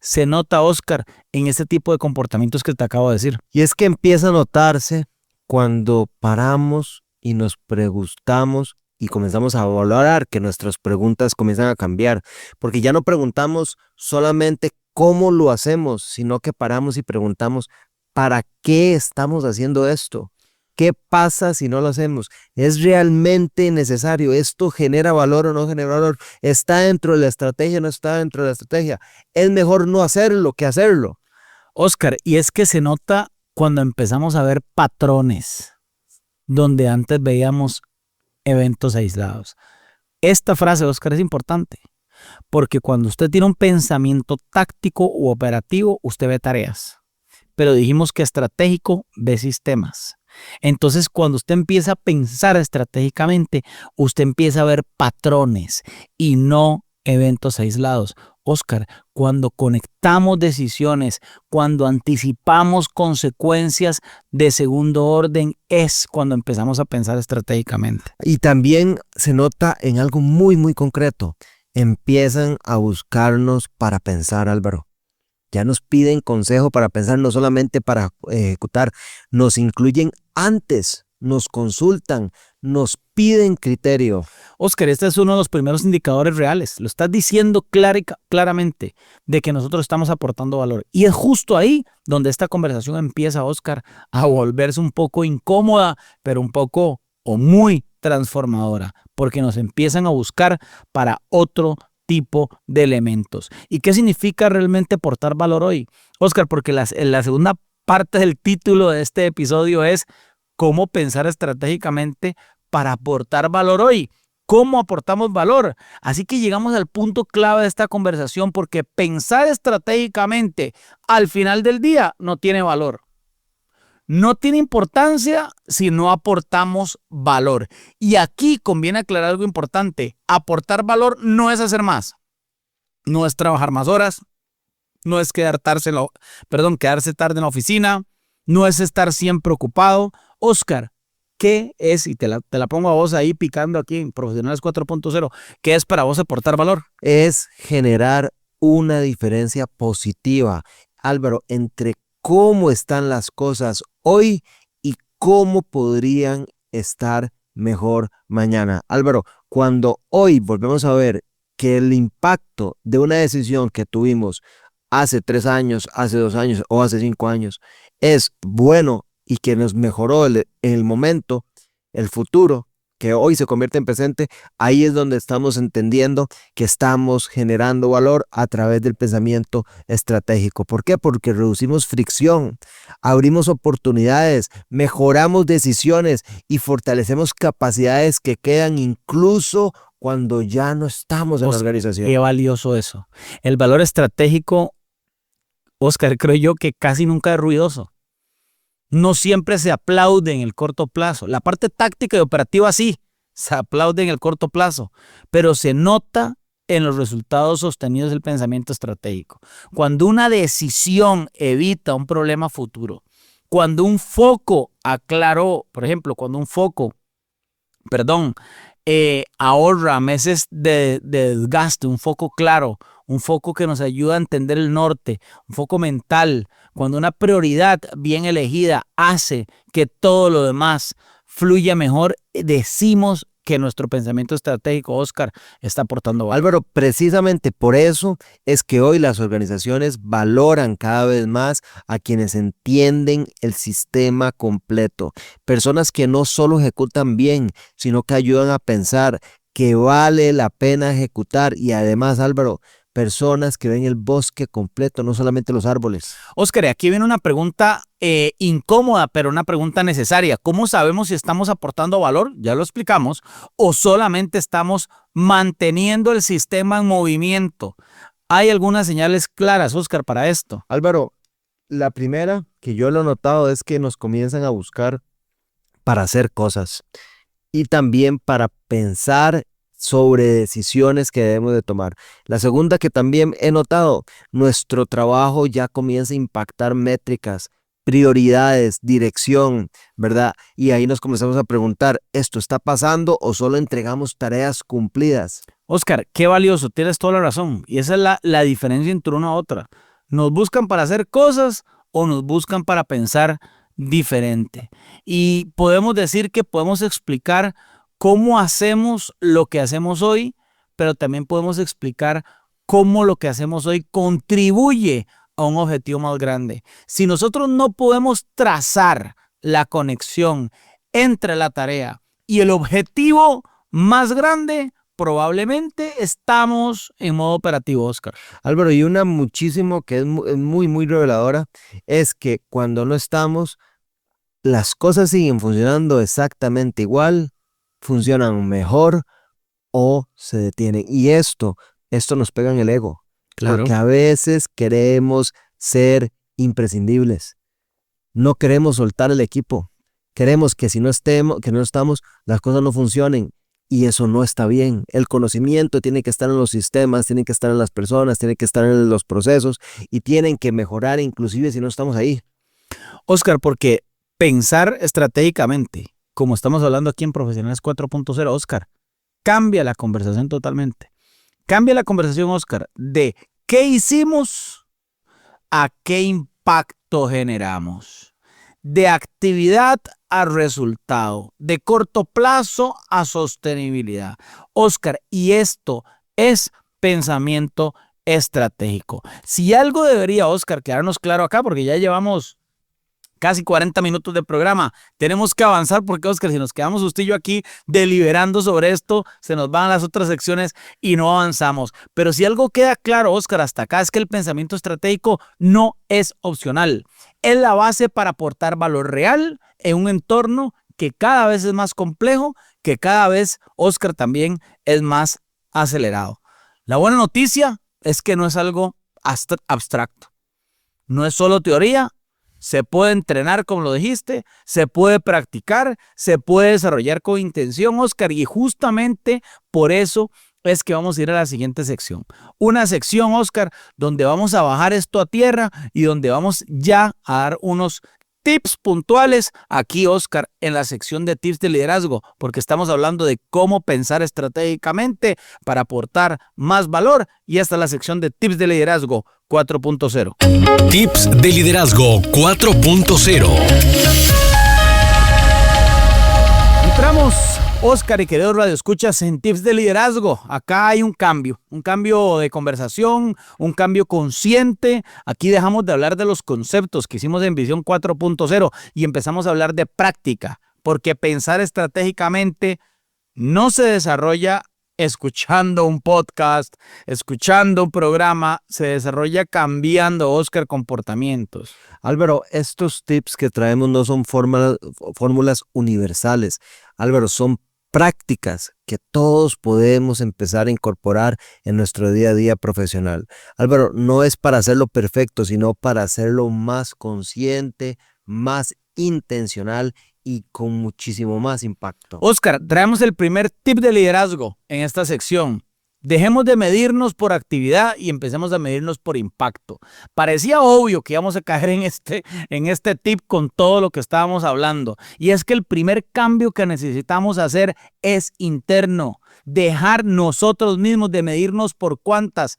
Se nota, Oscar, en ese tipo de comportamientos que te acabo de decir. Y es que empieza a notarse cuando paramos y nos preguntamos y comenzamos a valorar que nuestras preguntas comienzan a cambiar. Porque ya no preguntamos solamente cómo lo hacemos, sino que paramos y preguntamos ¿para qué estamos haciendo esto? ¿Qué pasa si no lo hacemos? ¿Es realmente necesario? ¿Esto genera valor o no genera valor? ¿Está dentro de la estrategia o no está dentro de la estrategia? Es mejor no hacerlo que hacerlo. Oscar, y es que se nota cuando empezamos a ver patrones donde antes veíamos eventos aislados. Esta frase, Oscar, es importante porque cuando usted tiene un pensamiento táctico u operativo, usted ve tareas. Pero dijimos que estratégico ve sistemas. Entonces, cuando usted empieza a pensar estratégicamente, usted empieza a ver patrones y no eventos aislados. Oscar, cuando conectamos decisiones, cuando anticipamos consecuencias de segundo orden, es cuando empezamos a pensar estratégicamente. Y también se nota en algo muy, muy concreto. Empiezan a buscarnos para pensar, Álvaro. Ya nos piden consejo para pensar, no solamente para ejecutar. Nos incluyen antes, nos consultan, nos piden criterio. Oscar, este es uno de los primeros indicadores reales. Lo estás diciendo claramente de que nosotros estamos aportando valor. Y es justo ahí donde esta conversación empieza, Oscar, a volverse un poco incómoda, pero un poco o muy transformadora, porque nos empiezan a buscar para otro tipo de elementos. ¿Y qué significa realmente aportar valor hoy? Oscar, porque la segunda parte del título de este episodio es cómo pensar estratégicamente para aportar valor hoy. ¿Cómo aportamos valor? Así que llegamos al punto clave de esta conversación, porque pensar estratégicamente al final del día no tiene valor. No tiene importancia si no aportamos valor. Y aquí conviene aclarar algo importante. Aportar valor no es hacer más. No es trabajar más horas. No es quedarse tarde en la oficina. No es estar siempre ocupado. Oscar, ¿qué es? Y te la pongo a vos ahí picando aquí en Profesionales 4.0. ¿Qué es para vos aportar valor? Es generar una diferencia positiva, Álvaro, entre cómo están las cosas hoy y cómo podrían estar mejor mañana. Álvaro, cuando hoy volvemos a ver que el impacto de una decisión que tuvimos hace 3 años, hace 2 años o hace 5 años es bueno y que nos mejoró el momento, el futuro, que hoy se convierte en presente, ahí es donde estamos entendiendo que estamos generando valor a través del pensamiento estratégico. ¿Por qué? Porque reducimos fricción, abrimos oportunidades, mejoramos decisiones y fortalecemos capacidades que quedan incluso cuando ya no estamos en la organización. Qué valioso eso. El valor estratégico, Oscar, creo yo que casi nunca es ruidoso. No siempre se aplaude en el corto plazo. La parte táctica y operativa sí, se aplaude en el corto plazo, pero se nota en los resultados sostenidos del pensamiento estratégico. Cuando una decisión evita un problema futuro, cuando un foco aclaró, por ejemplo, cuando un foco, ahorra meses de desgaste, un foco claro, un foco que nos ayuda a entender el norte, un foco mental, cuando una prioridad bien elegida hace que todo lo demás fluya mejor, decimos que nuestro pensamiento estratégico, Oscar, está aportando valor. Álvaro, precisamente por eso es que hoy las organizaciones valoran cada vez más a quienes entienden el sistema completo. Personas que no solo ejecutan bien, sino que ayudan a pensar que vale la pena ejecutar. Y además, Álvaro, personas que ven el bosque completo, no solamente los árboles. Oscar, aquí viene una pregunta incómoda, pero una pregunta necesaria. ¿Cómo sabemos si estamos aportando valor? Ya lo explicamos. ¿O solamente estamos manteniendo el sistema en movimiento? ¿Hay algunas señales claras, Oscar, para esto? Álvaro, la primera que yo lo he notado es que nos comienzan a buscar para hacer cosas y también para pensar sobre decisiones que debemos de tomar. La segunda que también he notado, nuestro trabajo ya comienza a impactar métricas, prioridades, dirección, ¿verdad? Y ahí nos comenzamos a preguntar, ¿esto está pasando o solo entregamos tareas cumplidas? Oscar, qué valioso, tienes toda la razón. Y esa es la diferencia entre una u otra. ¿Nos buscan para hacer cosas o nos buscan para pensar diferente? Y podemos decir que podemos explicar cómo hacemos lo que hacemos hoy, pero también podemos explicar cómo lo que hacemos hoy contribuye a un objetivo más grande. Si nosotros no podemos trazar la conexión entre la tarea y el objetivo más grande, probablemente estamos en modo operativo, Oscar. Álvaro, y una muchísimo que es muy, muy reveladora, es que cuando no estamos, las cosas siguen funcionando exactamente igual, funcionan mejor o se detienen. Y esto nos pega en el ego. Claro. Porque a veces queremos ser imprescindibles. No queremos soltar el equipo. Queremos que si no estamos, las cosas no funcionen. Y eso no está bien. El conocimiento tiene que estar en los sistemas, tiene que estar en las personas, tiene que estar en los procesos y tienen que mejorar inclusive si no estamos ahí. Oscar, porque pensar estratégicamente, como estamos hablando aquí en Profesionales 4.0, Oscar, cambia la conversación totalmente. Cambia la conversación, Oscar, de qué hicimos a qué impacto generamos. De actividad a resultado, de corto plazo a sostenibilidad. Oscar, y esto es pensamiento estratégico. Si algo debería, Oscar, quedarnos claro acá, porque ya llevamos casi 40 minutos de programa. Tenemos que avanzar porque, Oscar, si nos quedamos usted y yo aquí deliberando sobre esto, se nos van las otras secciones y no avanzamos. Pero si algo queda claro, Oscar, hasta acá es que el pensamiento estratégico no es opcional. Es la base para aportar valor real en un entorno que cada vez es más complejo, que cada vez, Oscar, también es más acelerado. La buena noticia es que no es algo abstracto. No es solo teoría. Se puede entrenar, como lo dijiste, se puede practicar, se puede desarrollar con intención, Oscar, y justamente por eso es que vamos a ir a la siguiente sección. Una sección, Oscar, donde vamos a bajar esto a tierra y donde vamos ya a dar unos tips puntuales aquí, Oscar, en la sección de tips de liderazgo, porque estamos hablando de cómo pensar estratégicamente para aportar más valor, y esta es la sección de tips de liderazgo 4.0. Tips de liderazgo 4.0. Entramos, Oscar y queridos radioescuchas, en tips de liderazgo. Acá hay un cambio de conversación, un cambio consciente. Aquí dejamos de hablar de los conceptos que hicimos en Visión 4.0 y empezamos a hablar de práctica, porque pensar estratégicamente no se desarrolla escuchando un podcast, escuchando un programa, se desarrolla cambiando, Oscar, comportamientos. Álvaro, estos tips que traemos no son fórmulas universales. Álvaro, son prácticas que todos podemos empezar a incorporar en nuestro día a día profesional. Álvaro, no es para hacerlo perfecto, sino para hacerlo más consciente, más intencional y con muchísimo más impacto. Oscar, traemos el primer tip de liderazgo en esta sección. Dejemos de medirnos por actividad y empecemos a medirnos por impacto. Parecía obvio que íbamos a caer en este tip con todo lo que estábamos hablando. Y es que el primer cambio que necesitamos hacer es interno. Dejar nosotros mismos de medirnos por cuántas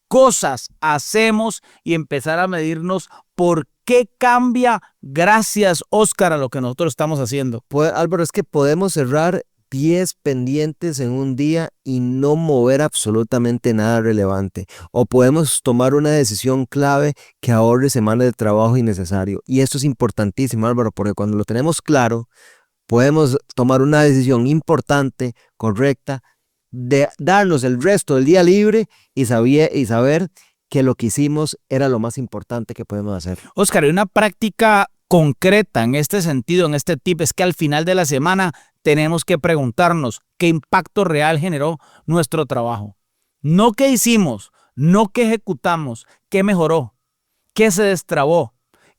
cosas hacemos y empezar a medirnos por qué cambia gracias, Oscar, a lo que nosotros estamos haciendo. Álvaro, es que podemos cerrar 10 pendientes en un día y no mover absolutamente nada relevante. O podemos tomar una decisión clave que ahorre semanas de trabajo innecesario. Y esto es importantísimo, Álvaro, porque cuando lo tenemos claro, podemos tomar una decisión importante, correcta, de darnos el resto del día libre y saber que lo que hicimos era lo más importante que podemos hacer. Oscar, hay una práctica concreta en este sentido, en este tip, es que al final de la semana tenemos que preguntarnos qué impacto real generó nuestro trabajo. No qué hicimos, no qué ejecutamos, qué mejoró, qué se destrabó,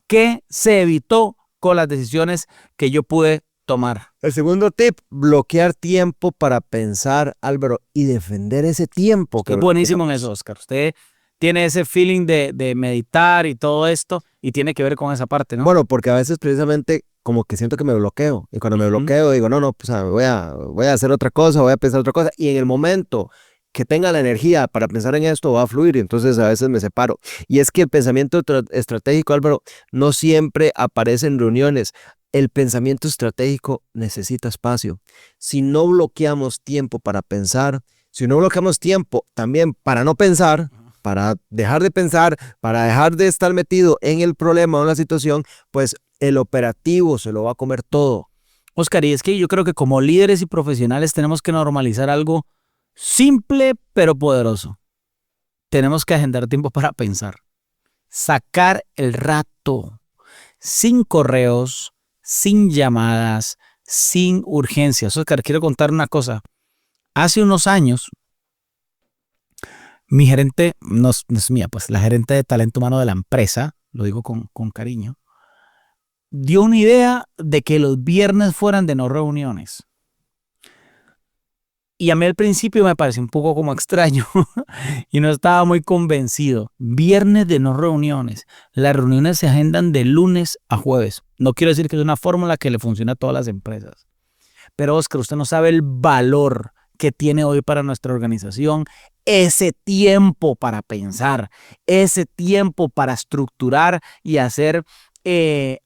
qué se evitó con las decisiones que yo pude tomar. El segundo tip, bloquear tiempo para pensar, Álvaro, y defender ese tiempo. Es buenísimo en eso, Oscar. Usted tiene ese feeling de meditar y todo esto y tiene que ver con esa parte, ¿no? Bueno, porque a veces precisamente como que siento que me bloqueo y cuando me bloqueo digo, no, pues voy a hacer otra cosa, voy a pensar otra cosa y en el momento que tenga la energía para pensar en esto va a fluir y entonces a veces me separo. Y es que el pensamiento estratégico, Álvaro, no siempre aparece en reuniones. El pensamiento estratégico necesita espacio. Si no bloqueamos tiempo para pensar, si no bloqueamos tiempo también para no pensar, para dejar de pensar, para dejar de estar metido en el problema o en la situación, pues el operativo se lo va a comer todo. Oscar, y es que yo creo que como líderes y profesionales tenemos que normalizar algo simple pero poderoso. Tenemos que agendar tiempo para pensar. Sacar el rato, sin correos, sin llamadas, sin urgencias. Oscar, quiero contar una cosa. Hace unos años, mi gerente, no es mía, pues la gerente de talento humano de la empresa, lo digo con cariño, dio una idea de que los viernes fueran de no reuniones. Y a mí al principio me pareció un poco como extraño y no estaba muy convencido. Viernes de no reuniones. Las reuniones se agendan de lunes a jueves. No quiero decir que es una fórmula que le funciona a todas las empresas. Pero Oscar, usted no sabe el valor que tiene hoy para nuestra organización ese tiempo para pensar, ese tiempo para estructurar y hacer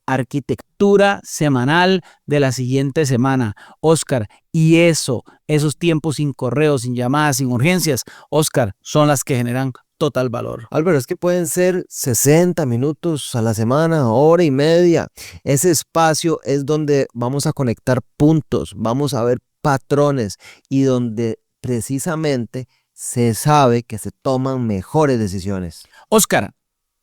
arquitectura semanal de la siguiente semana, Oscar, y esos tiempos sin correos, sin llamadas, sin urgencias, Oscar, son las que generan total valor. Álvaro, es que pueden ser 60 minutos a la semana, hora y media. Ese espacio es donde vamos a conectar puntos, vamos a ver patrones y donde precisamente se sabe que se toman mejores decisiones. Oscar,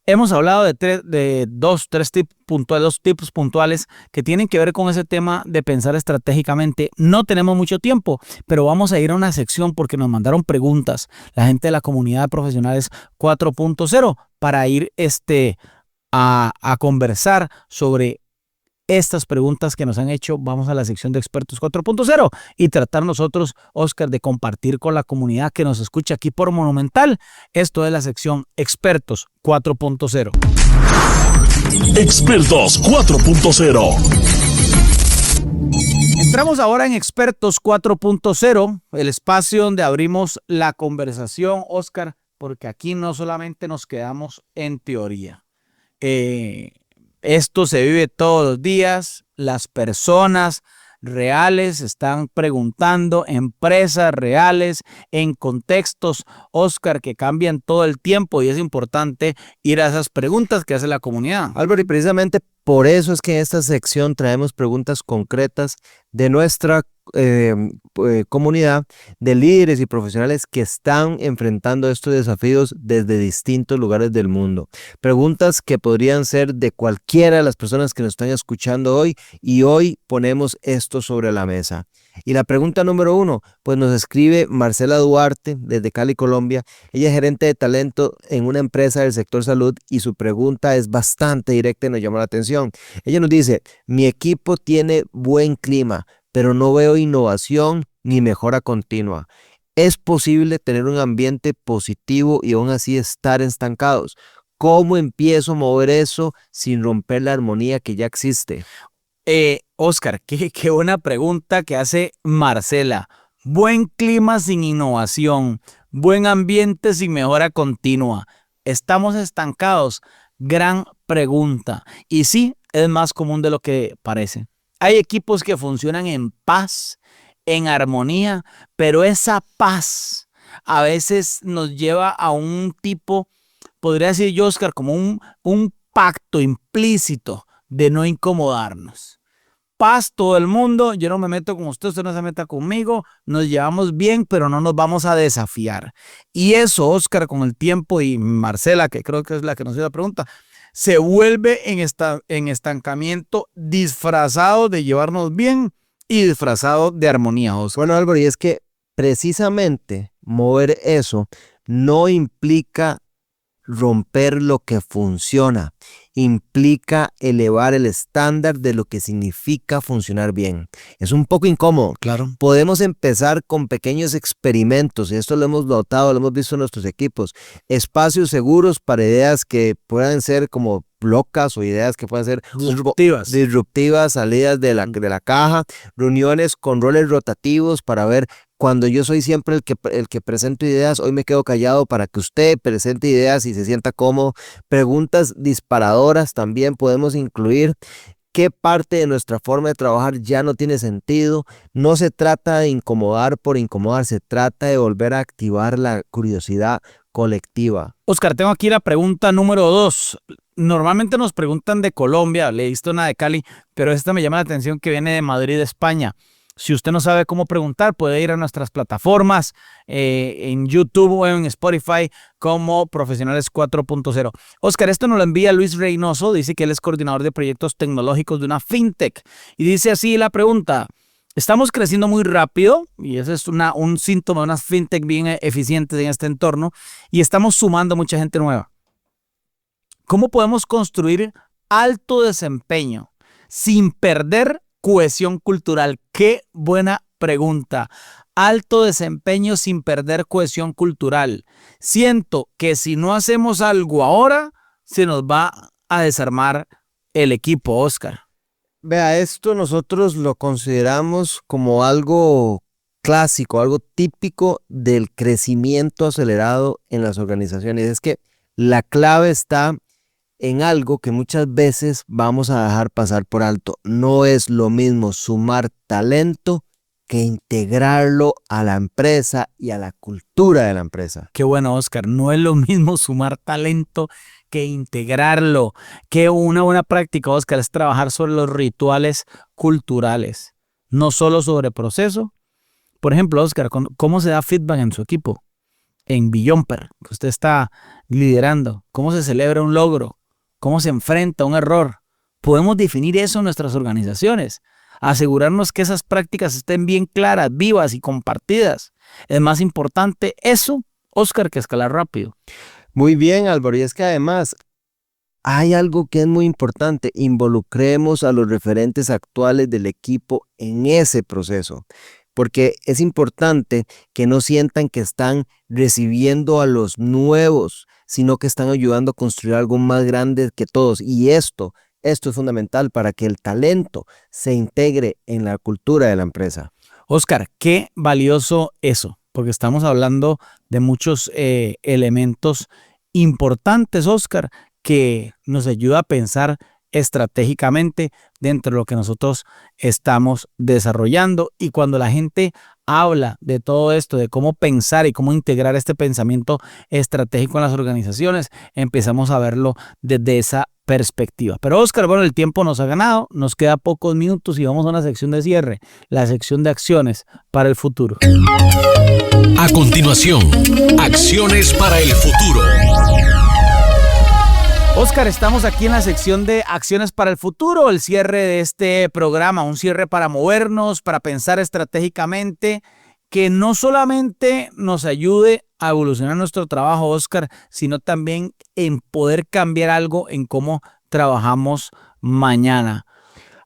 hemos hablado de dos tips puntuales que tienen que ver con ese tema de pensar estratégicamente. No tenemos mucho tiempo, pero vamos a ir a una sección porque nos mandaron preguntas la gente de la comunidad de profesionales 4.0 para ir a conversar sobre estas preguntas que nos han hecho, vamos a la sección de Expertos 4.0 y tratar nosotros, Oscar, de compartir con la comunidad que nos escucha aquí por Monumental. Esto es la sección Expertos 4.0. Expertos 4.0. Entramos ahora en Expertos 4.0, el espacio donde abrimos la conversación, Oscar, porque aquí no solamente nos quedamos en teoría. Esto se vive todos los días, las personas reales están preguntando, empresas reales, en contextos, Oscar, que cambian todo el tiempo y es importante ir a esas preguntas que hace la comunidad. Álvaro, y precisamente por eso es que en esta sección traemos preguntas concretas de nuestra comunidad de líderes y profesionales que están enfrentando estos desafíos desde distintos lugares del mundo. Preguntas que podrían ser de cualquiera de las personas que nos están escuchando hoy, y hoy ponemos esto sobre la mesa. Y la pregunta número 1, pues nos escribe Marcela Duarte desde Cali, Colombia. Ella es gerente de talento en una empresa del sector salud y su pregunta es bastante directa y nos llama la atención. Ella nos dice: mi equipo tiene buen clima, pero no veo innovación ni mejora continua. ¿Es posible tener un ambiente positivo y aún así estar estancados? ¿Cómo empiezo a mover eso sin romper la armonía que ya existe? Oscar, qué buena pregunta que hace Marcela. Buen clima sin innovación, buen ambiente sin mejora continua. ¿Estamos estancados? Gran pregunta. Y sí, es más común de lo que parece. Hay equipos que funcionan en paz, en armonía, pero esa paz a veces nos lleva a un tipo, podría decir yo, Oscar, como un pacto implícito de no incomodarnos. Paz todo el mundo, yo no me meto con usted, usted no se meta conmigo, nos llevamos bien, pero no nos vamos a desafiar. Y eso, Oscar, con el tiempo, y Marcela, que creo que es la que nos hizo la pregunta, se vuelve en estancamiento disfrazado de llevarnos bien y disfrazado de armonía, Oscar. Bueno, Álvaro, y es que precisamente mover eso no implica romper lo que funciona, implica elevar el estándar de lo que significa funcionar bien. Es un poco incómodo. Claro. Podemos empezar con pequeños experimentos, y esto lo hemos notado, lo hemos visto en nuestros equipos. Espacios seguros para ideas que puedan ser como locas o ideas que puedan ser disruptivas, salidas de la caja, reuniones con roles rotativos para ver. Cuando yo soy siempre el que presento ideas, hoy me quedo callado para que usted presente ideas y se sienta cómodo. Preguntas disparadoras también podemos incluir. ¿Qué parte de nuestra forma de trabajar ya no tiene sentido? No se trata de incomodar por incomodar, se trata de volver a activar la curiosidad colectiva. Oscar, tengo aquí la pregunta número 2. Normalmente nos preguntan de Colombia, le he visto una de Cali, pero esta me llama la atención que viene de Madrid, España. Si usted no sabe cómo preguntar, puede ir a nuestras plataformas en YouTube o en Spotify como Profesionales 4.0. Oscar, esto nos lo envía Luis Reynoso, dice que él es coordinador de proyectos tecnológicos de una fintech. Y dice así la pregunta: estamos creciendo muy rápido, y ese es un síntoma de unas fintech bien eficientes en este entorno, y estamos sumando mucha gente nueva. ¿Cómo podemos construir alto desempeño sin perder cohesión cultural? Qué buena pregunta. Alto desempeño sin perder cohesión cultural. Siento que si no hacemos algo ahora, se nos va a desarmar el equipo, Oscar. Vea, esto nosotros lo consideramos como algo clásico, algo típico del crecimiento acelerado en las organizaciones. Es que la clave está en algo que muchas veces vamos a dejar pasar por alto. No es lo mismo sumar talento que integrarlo a la empresa y a la cultura de la empresa. Qué bueno, Oscar. No es lo mismo sumar talento que integrarlo. Qué una buena práctica, Oscar, es trabajar sobre los rituales culturales, no solo sobre proceso. Por ejemplo, Oscar, ¿cómo se da feedback en su equipo? En Beyondper, que usted está liderando. ¿Cómo se celebra un logro? ¿Cómo se enfrenta a un error? Podemos definir eso en nuestras organizaciones. Asegurarnos que esas prácticas estén bien claras, vivas y compartidas. Es más importante eso, Oscar, que escalar rápido. Muy bien, Álvaro. Y es que además hay algo que es muy importante, involucremos a los referentes actuales del equipo en ese proceso, porque es importante que no sientan que están recibiendo a los nuevos, sino que están ayudando a construir algo más grande que todos. Y esto es fundamental para que el talento se integre en la cultura de la empresa. Oscar, qué valioso eso, porque estamos hablando de muchos elementos importantes, Oscar, que nos ayuda a pensar estratégicamente dentro de lo que nosotros estamos desarrollando. Y cuando la gente habla de todo esto, de cómo pensar y cómo integrar este pensamiento estratégico en las organizaciones, empezamos a verlo desde esa perspectiva. Pero Oscar, bueno, el tiempo nos ha ganado, nos queda pocos minutos y vamos a una sección de cierre, la sección de acciones para el futuro. A continuación, acciones para el futuro. Oscar, estamos aquí en la sección de acciones para el futuro, el cierre de este programa, un cierre para movernos, para pensar estratégicamente, que no solamente nos ayude a evolucionar nuestro trabajo, Oscar, sino también en poder cambiar algo en cómo trabajamos mañana.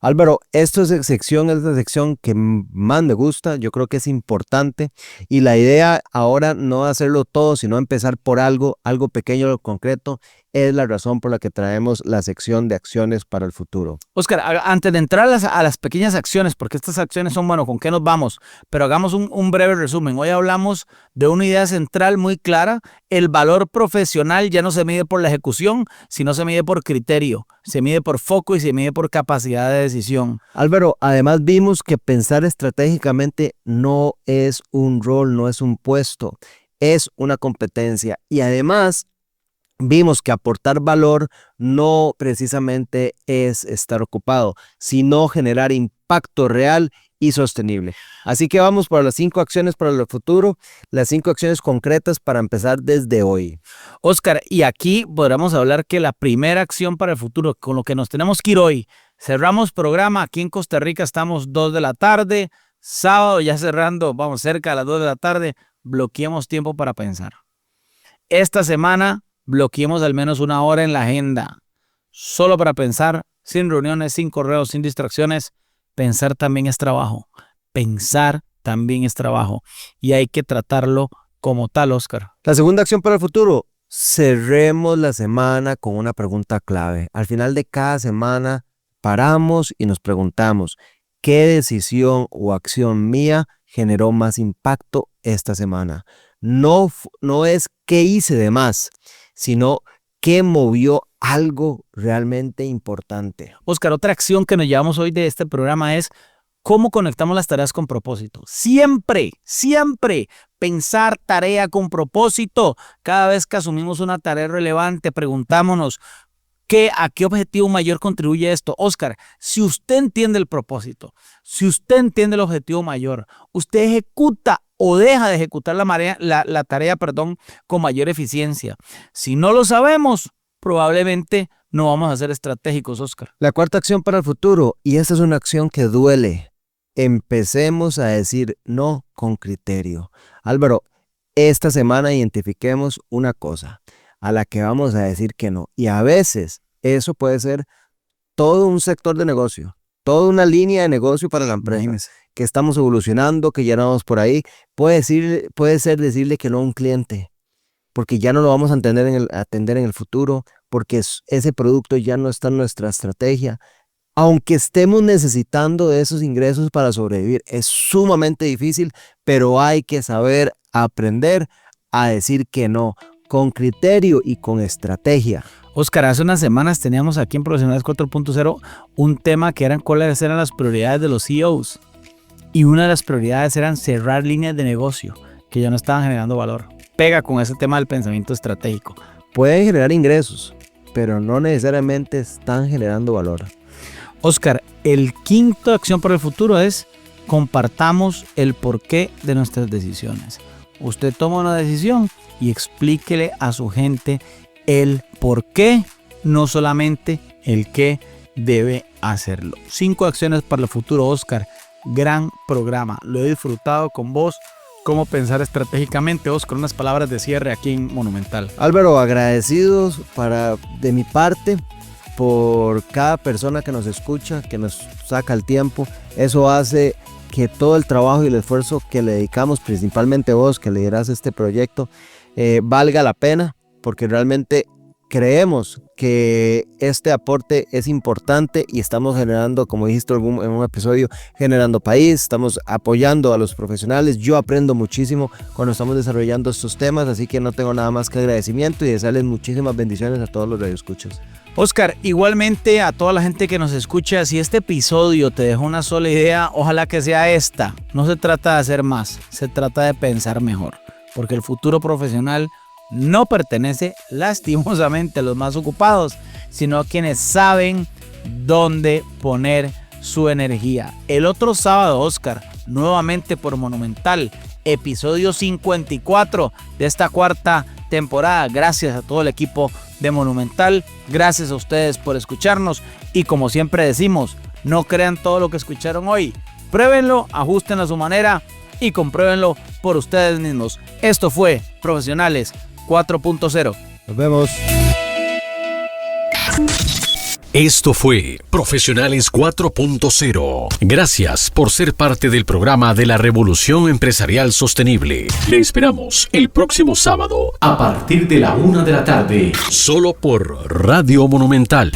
Álvaro, esta sección es la sección que más me gusta, yo creo que es importante y la idea ahora no hacerlo todo, sino empezar por algo pequeño, algo concreto, es la razón por la que traemos la sección de acciones para el futuro. Oscar, antes de entrar a las pequeñas acciones, porque estas acciones son, bueno, ¿con qué nos vamos? Pero hagamos un breve resumen. Hoy hablamos de una idea central muy clara. El valor profesional ya no se mide por la ejecución, sino se mide por criterio, se mide por foco y se mide por capacidad de decisión. Álvaro, además vimos que pensar estratégicamente no es un rol, no es un puesto, es una competencia y además vimos que aportar valor no precisamente es estar ocupado, sino generar impacto real y sostenible. Así que vamos por las 5 acciones para el futuro, las 5 acciones concretas para empezar desde hoy. Oscar, y aquí podríamos hablar que la primera acción para el futuro, con lo que nos tenemos que ir hoy, cerramos programa, aquí en Costa Rica estamos 2 de la tarde, sábado ya cerrando, vamos cerca a las 2 de la tarde, bloqueemos tiempo para pensar. Esta semana bloqueemos al menos 1 hora en la agenda, solo para pensar, sin reuniones, sin correos, sin distracciones. Pensar también es trabajo, pensar también es trabajo y hay que tratarlo como tal, Oscar. La segunda acción para el futuro, cerremos la semana con una pregunta clave. Al final de cada semana paramos y nos preguntamos, ¿qué decisión o acción mía generó más impacto esta semana? No es qué hice de más, sino qué movió algo realmente importante. Oscar, otra acción que nos llevamos hoy de este programa es cómo conectamos las tareas con propósito. Siempre pensar tarea con propósito. Cada vez que asumimos una tarea relevante, preguntámonos, ¿a qué objetivo mayor contribuye esto? Oscar, si usted entiende el propósito, si usted entiende el objetivo mayor, usted ejecuta o deja de ejecutar la tarea con mayor eficiencia. Si no lo sabemos, probablemente no vamos a ser estratégicos, Oscar. La cuarta acción para el futuro, y esta es una acción que duele. Empecemos a decir no con criterio. Álvaro, esta semana identifiquemos una cosa a la que vamos a decir que no. Y a veces eso puede ser todo un sector de negocio, toda una línea de negocio para la empresa. Imagínese. Que estamos evolucionando, que ya no vamos por ahí. Puede ser decirle que no a un cliente, porque ya no lo vamos a atender en el futuro, porque ese producto ya no está en nuestra estrategia. Aunque estemos necesitando de esos ingresos para sobrevivir, es sumamente difícil, pero hay que saber aprender a decir que no, con criterio y con estrategia. Oscar, hace unas semanas teníamos aquí en Profesionales 4.0 un tema que eran cuáles eran las prioridades de los CEOs. Y una de las prioridades eran cerrar líneas de negocio que ya no estaban generando valor. Pega con ese tema del pensamiento estratégico. Pueden generar ingresos, pero no necesariamente están generando valor. Oscar, el quinto acción para el futuro es compartamos el porqué de nuestras decisiones. Usted toma una decisión y explíquele a su gente el por qué, no solamente el qué debe hacerlo. 5 acciones para el futuro, Oscar. Gran programa. Lo he disfrutado con vos cómo pensar estratégicamente. Oscar, unas palabras de cierre aquí en Monumental. Álvaro, agradecidos de mi parte por cada persona que nos escucha, que nos saca el tiempo. Eso hace que todo el trabajo y el esfuerzo que le dedicamos, principalmente vos que liderás este proyecto, valga la pena, porque realmente creemos que este aporte es importante y estamos generando, como dijiste en un episodio, generando país, estamos apoyando a los profesionales. Yo aprendo muchísimo cuando estamos desarrollando estos temas, así que no tengo nada más que agradecimiento y desearles muchísimas bendiciones a todos los radioescuchas. Oscar, igualmente a toda la gente que nos escucha, si este episodio te dejó una sola idea, ojalá que sea esta. No se trata de hacer más, se trata de pensar mejor, porque el futuro profesional no pertenece lastimosamente a los más ocupados, sino a quienes saben dónde poner su energía. El otro sábado, Oscar, nuevamente por Monumental, episodio 54 de esta cuarta temporada. Gracias a todo el equipo de Monumental, gracias a ustedes por escucharnos y como siempre decimos, no crean todo lo que escucharon hoy, pruébenlo, ajusten a su manera y compruébenlo por ustedes mismos. Esto fue Profesionales 4.0. Nos vemos. Esto fue Profesionales 4.0. Gracias por ser parte del programa de la Revolución Empresarial Sostenible. Le esperamos el próximo sábado a partir de la 1 de la tarde, solo por Radio Monumental.